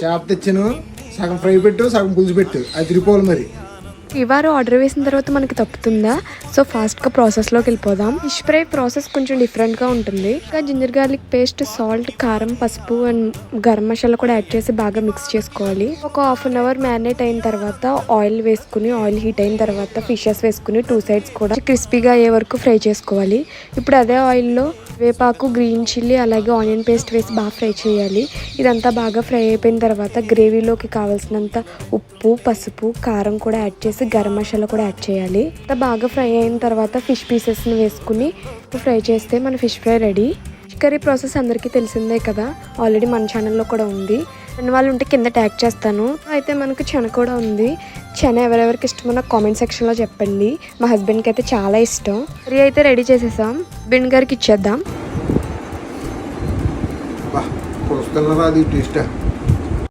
చేప తెచ్చాను, సగం ఫ్రై పెట్టు, సగం పులుసు పెట్టు, అది తిరిగిపోవాలి మరి. ఈ వారం ఆర్డర్ వేసిన తర్వాత మనకి తప్పుతుందా? సో ఫాస్ట్గా ప్రాసెస్లోకి వెళ్ళిపోదాం. ఫిష్ ఫ్రై ప్రాసెస్ కొంచెం డిఫరెంట్గా ఉంటుంది. ఇంకా జింజర్ గార్లిక్ పేస్ట్, సాల్ట్, కారం, పసుపు అండ్ గరం మసాలా కూడా యాడ్ చేసి బాగా మిక్స్ చేసుకోవాలి. ఒక హాఫ్ అన్ అవర్ మ్యారినేట్ అయిన తర్వాత ఆయిల్ వేసుకుని, ఆయిల్ హీట్ అయిన తర్వాత ఫిషెస్ వేసుకుని 2 సైడ్స్ కూడా క్రిస్పీగా అయ్యే వరకు ఫ్రై చేసుకోవాలి. ఇప్పుడు అదే ఆయిల్లో వేపాకు, గ్రీన్ చిల్లీ అలాగే ఆనియన్ పేస్ట్ వేసి బాగా ఫ్రై చేయాలి. ఇదంతా బాగా ఫ్రై అయిపోయిన తర్వాత గ్రేవీలోకి కావాల్సినంత ఉప్పు, పసుపు, కారం కూడా యాడ్ చేసి గరం మసాలా కూడా యాడ్ చేయాలి. బాగా ఫ్రై అయిన తర్వాత ఫిష్ పీసెస్ని వేసుకుని ఫ్రై చేస్తే మన fish fry ready. Fish curry process అందరికీ తెలిసిందే కదా, ఆల్రెడీ మన ఛానల్లో కూడా ఉంది. అన్ని వాళ్ళు ఉంటే కింద ట్యాగ్ చేస్తాను. అయితే మనకు చెన కూడా ఉంది. చెన ఎవరెవరికి ఇష్టమో నాకు కామెంట్ సెక్షన్లో చెప్పండి. మా హస్బెండ్కి అయితే చాలా ఇష్టం. కర్రీ అయితే రెడీ చేసేసాం, హస్బెండ్ గారికి ఇచ్చేద్దాం. పులుసు తిన్నరా, అది టేస్ట్.